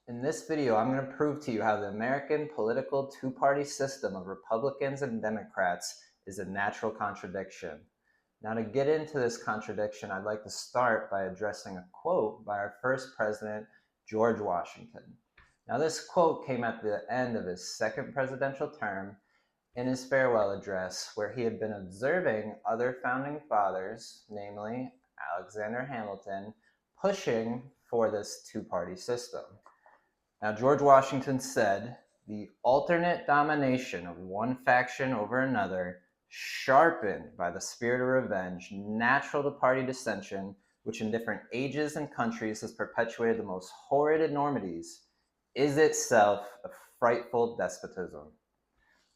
In this video, I'm going to prove to you how the American political two-party system of Republicans and Democrats is a natural contradiction. Now, to get into this contradiction, I'd like to start by addressing a quote by our first president, George Washington. Now, this quote came at the end of his second presidential term in his farewell address, where he had been observing other founding fathers, namely Alexander Hamilton, pushing for this two-party system. Now, George Washington said, "The alternate domination of one faction over another, sharpened by the spirit of revenge, natural to party dissension, which in different ages and countries has perpetuated the most horrid enormities, is itself a frightful despotism."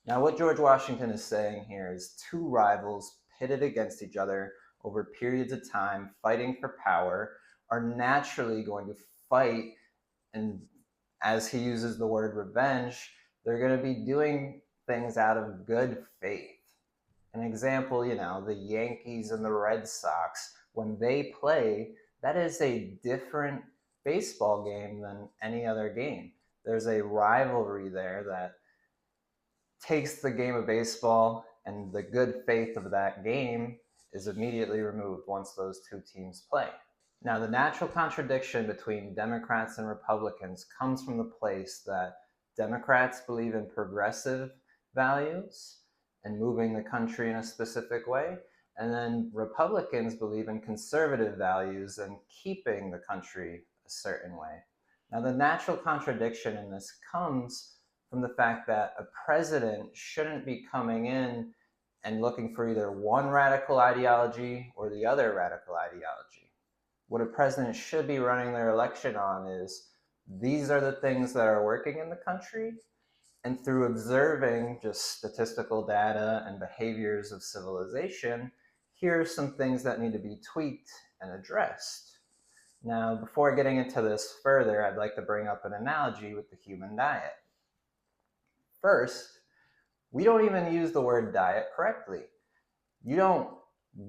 Now, what George Washington is saying here is two rivals pitted against each other over periods of time, fighting for power, are naturally going to fight, and as he uses the word revenge, they're going to be doing things out of good faith. An example, the Yankees and the Red Sox, when they play, that is a different baseball game than any other game. There's a rivalry there that takes the game of baseball, and the good faith of that game is immediately removed once those two teams play. Now, the natural contradiction between Democrats and Republicans comes from the place that Democrats believe in progressive values and moving the country in a specific way, and then Republicans believe in conservative values and keeping the country a certain way. Now, the natural contradiction in this comes from the fact that a president shouldn't be coming in and looking for either one radical ideology or the other radical ideology. What a president should be running their election on is, these are the things that are working in the country, and through observing just statistical data and behaviors of civilization, here are some things that need to be tweaked and addressed. Now, before getting into this further, I'd like to bring up an analogy with the human diet. First, we don't even use the word diet correctly. You don't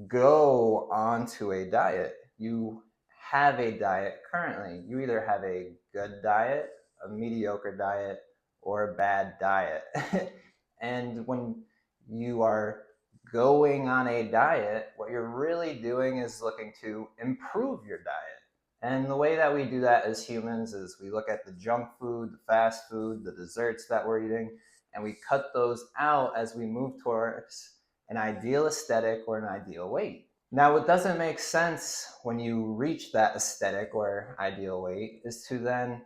go onto a diet. You have a diet currently. You either have a good diet, a mediocre diet, or a bad diet. And when you are going on a diet, what you're really doing is looking to improve your diet. And the way that we do that as humans is we look at the junk food, the fast food, the desserts that we're eating, and we cut those out as we move towards an ideal aesthetic or an ideal weight. Now, what doesn't make sense when you reach that aesthetic or ideal weight is to then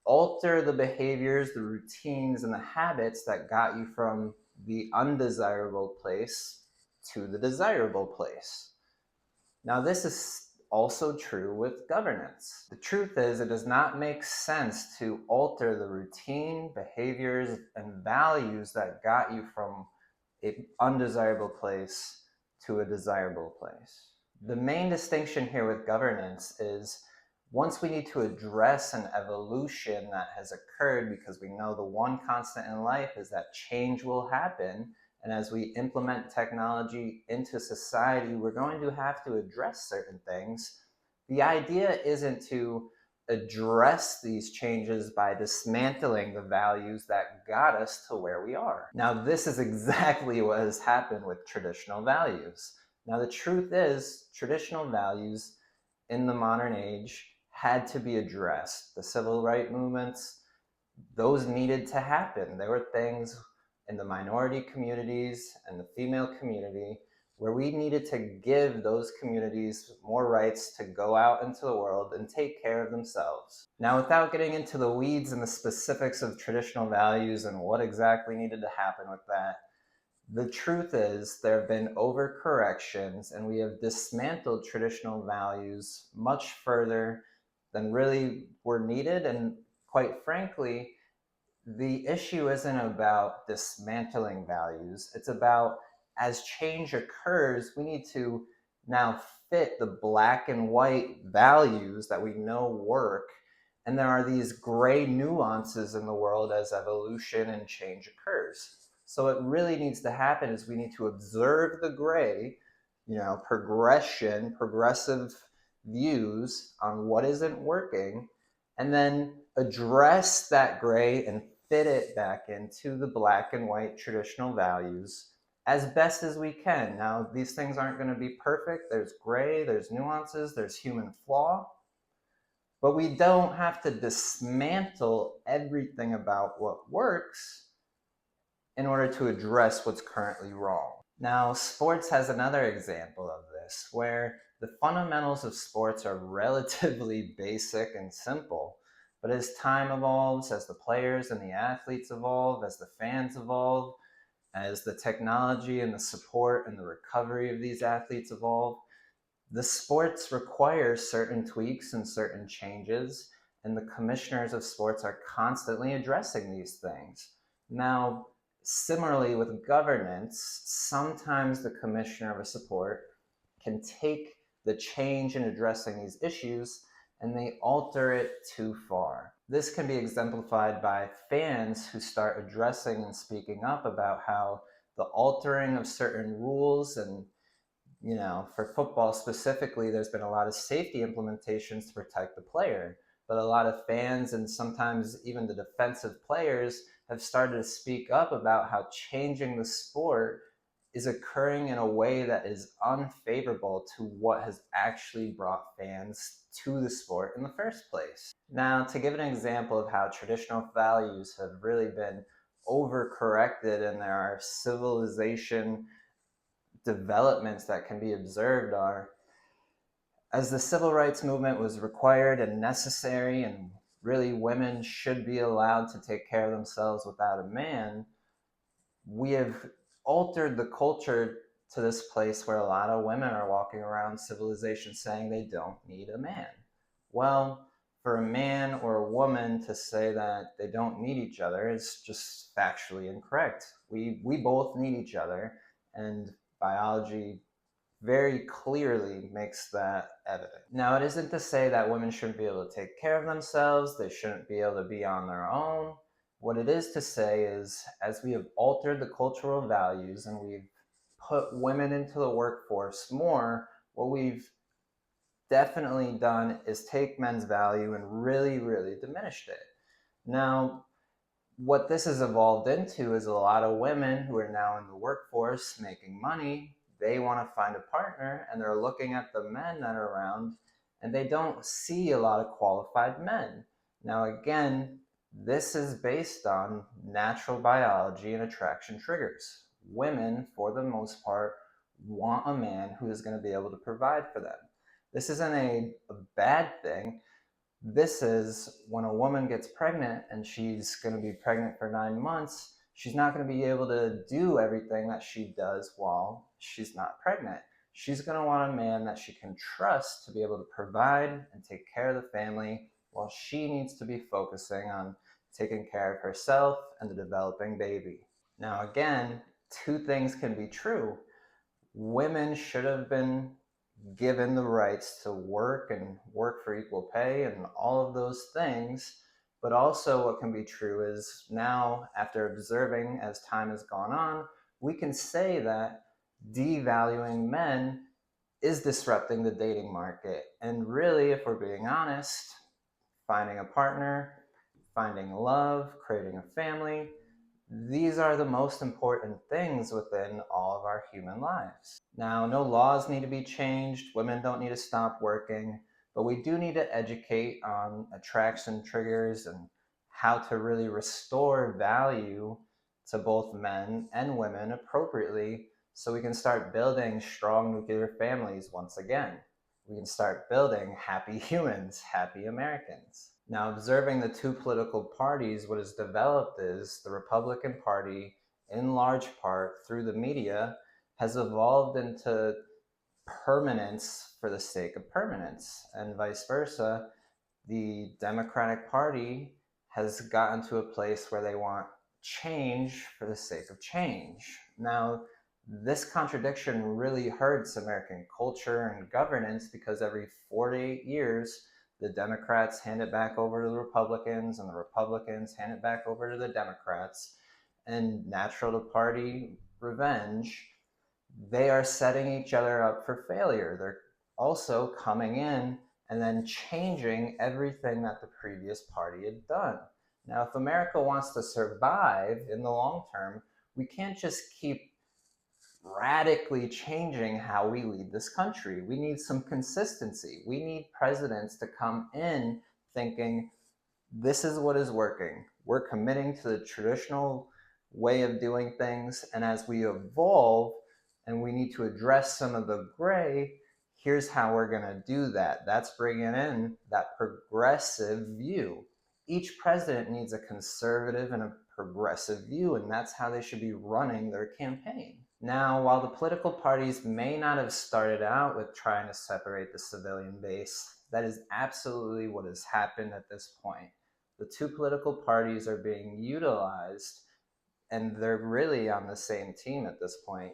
alter the behaviors, the routines, and the habits that got you from the undesirable place to the desirable place. Now, this is also true with governance. The truth is, it does not make sense to alter the routine, behaviors, and values that got you from an undesirable place to a desirable place. The main distinction here with governance is, once we need to address an evolution that has occurred, because we know the one constant in life is that change will happen, and as we implement technology into society, we're going to have to address certain things. The idea isn't to address these changes by dismantling the values that got us to where we are. Now, this is exactly what has happened with traditional values. Now, the truth is, traditional values in the modern age had to be addressed. The civil rights movements, those needed to happen. There were things in the minority communities and the female community where we needed to give those communities more rights to go out into the world and take care of themselves. Now, without getting into the weeds and the specifics of traditional values and what exactly needed to happen with that, the truth is there have been overcorrections, and we have dismantled traditional values much further than really were needed. And quite frankly, the issue isn't about dismantling values. It's about, as change occurs, we need to now fit the black and white values that we know work. And there are these gray nuances in the world as evolution and change occurs. So what really needs to happen is we need to observe the gray, progressive views on what isn't working, and then address that gray and fit it back into the black and white traditional values as best as we can. Now, these things aren't going to be perfect. There's gray, there's nuances, there's human flaw, but we don't have to dismantle everything about what works in order to address what's currently wrong. Now, sports has another example of this, where the fundamentals of sports are relatively basic and simple. But as time evolves, as the players and the athletes evolve, as the fans evolve, as the technology and the support and the recovery of these athletes evolve, the sports require certain tweaks and certain changes, and the commissioners of sports are constantly addressing these things. Now, similarly with governance, sometimes the commissioner of a sport can take the change in addressing these issues and they alter it too far. This can be exemplified by fans who start addressing and speaking up about how the altering of certain rules, and for football specifically, there's been a lot of safety implementations to protect the player, but a lot of fans and sometimes even the defensive players have started to speak up about how changing the sport is occurring in a way that is unfavorable to what has actually brought fans to the sport in the first place. Now, to give an example of how traditional values have really been overcorrected and there are civilization developments that can be observed are, as the civil rights movement was required and necessary, and really women should be allowed to take care of themselves without a man, we have altered the culture to this place where a lot of women are walking around civilization saying they don't need a man. Well, for a man or a woman to say that they don't need each other is just factually incorrect. We both need each other, and biology very clearly makes that evident. Now, it isn't to say that women shouldn't be able to take care of themselves, they shouldn't be able to be on their own. What it is to say is, as we have altered the cultural values and we've put women into the workforce more, what we've definitely done is take men's value and really, really diminished it. Now, what this has evolved into is a lot of women who are now in the workforce making money, they want to find a partner and they're looking at the men that are around and they don't see a lot of qualified men. Now, again, this is based on natural biology and attraction triggers. Women, for the most part, want a man who is going to be able to provide for them. This isn't a bad thing. This is when a woman gets pregnant and she's going to be pregnant for 9 months, she's not going to be able to do everything that she does while she's not pregnant. She's going to want a man that she can trust to be able to provide and take care of the family while she needs to be focusing on taking care of herself and the developing baby. Now, again, two things can be true. Women should have been given the rights to work and work for equal pay and all of those things. But also what can be true is now, after observing as time has gone on, we can say that devaluing men is disrupting the dating market. And really, if we're being honest, finding a partner, finding love, creating a family, these are the most important things within all of our human lives. Now, no laws need to be changed. Women don't need to stop working, but we do need to educate on attraction triggers and how to really restore value to both men and women appropriately so we can start building strong nuclear families once again. We can start building happy humans, happy Americans. Now, observing the two political parties, what has developed is the Republican Party, in large part through the media, has evolved into permanence for the sake of permanence, and vice versa. The Democratic Party has gotten to a place where they want change for the sake of change. Now, this contradiction really hurts American culture and governance because every 4 to 8 years, the Democrats hand it back over to the Republicans and the Republicans hand it back over to the Democrats. And natural to party revenge, they are setting each other up for failure. They're also coming in and then changing everything that the previous party had done. Now, if America wants to survive in the long term, we can't just keep radically changing how we lead this country. We need some consistency. We need presidents to come in thinking, this is what is working. We're committing to the traditional way of doing things, and as we evolve and we need to address some of the gray, here's how we're going to do that. That's bringing in that progressive view. Each president needs a conservative and a progressive view, and that's how they should be running their campaign. Now, while the political parties may not have started out with trying to separate the civilian base, that is absolutely what has happened at this point. The two political parties are being utilized, and they're really on the same team at this point,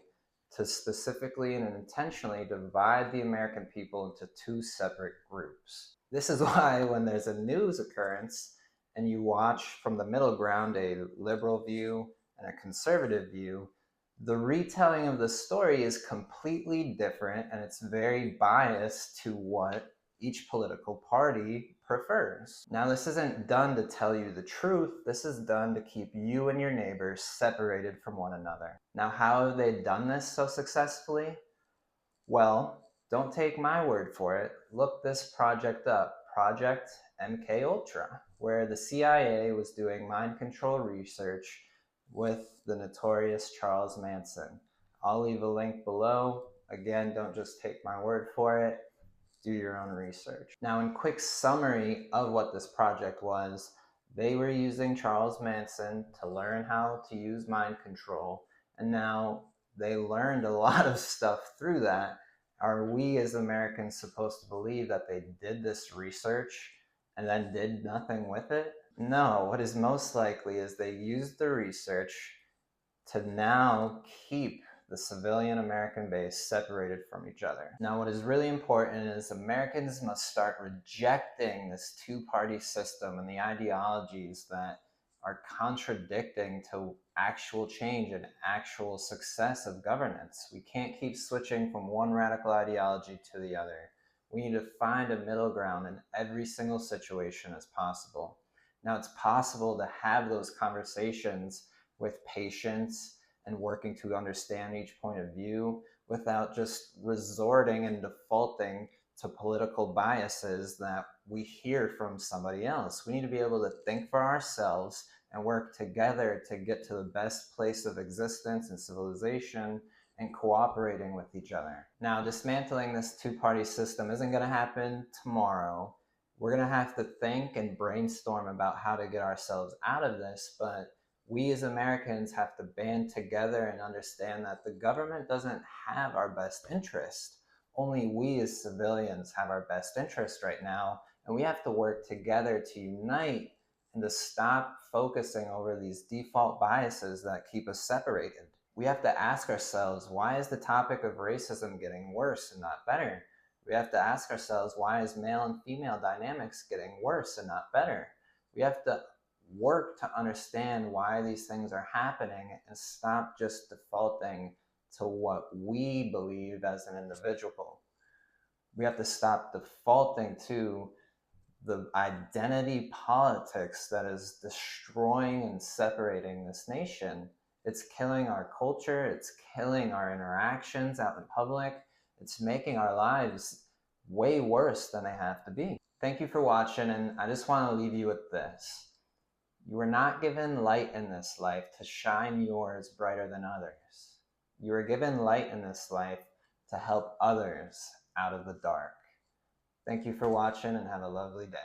to specifically and intentionally divide the American people into two separate groups. This is why when there's a news occurrence and you watch from the middle ground a liberal view and a conservative view, the retelling of the story is completely different, and it's very biased to what each political party prefers. Now, this isn't done to tell you the truth. This is done to keep you and your neighbors separated from one another. Now, how have they done this so successfully? Well, don't take my word for it. Look this project up, Project MKUltra, where the CIA was doing mind control research with the notorious Charles Manson. I'll leave a link below. Again, don't just take my word for it. Do your own research. Now, in quick summary of what this project was, they were using Charles Manson to learn how to use mind control, and now they learned a lot of stuff through that. Are we as Americans supposed to believe that they did this research and then did nothing with it? No, what is most likely is they used the research to now keep the civilian American base separated from each other. Now, what is really important is Americans must start rejecting this two-party system and the ideologies that are contradicting to actual change and actual success of governance. We can't keep switching from one radical ideology to the other. We need to find a middle ground in every single situation as possible. Now, it's possible to have those conversations with patience and working to understand each point of view without just resorting and defaulting to political biases that we hear from somebody else. We need to be able to think for ourselves and work together to get to the best place of existence and civilization and cooperating with each other. Now, dismantling this two-party system isn't going to happen tomorrow. We're going to have to think and brainstorm about how to get ourselves out of this, but we as Americans have to band together and understand that the government doesn't have our best interest. Only we as civilians have our best interest right now, and we have to work together to unite and to stop focusing over these default biases that keep us separated. We have to ask ourselves, why is the topic of racism getting worse and not better? We have to ask ourselves, why is male and female dynamics getting worse and not better? We have to work to understand why these things are happening and stop just defaulting to what we believe as an individual. We have to stop defaulting to the identity politics that is destroying and separating this nation. It's killing our culture, it's killing our interactions out in public, it's making our lives way worse than they have to be. Thank you for watching, and I just want to leave you with this. You are not given light in this life to shine yours brighter than others. You are given light in this life to help others out of the dark. Thank you for watching, and have a lovely day.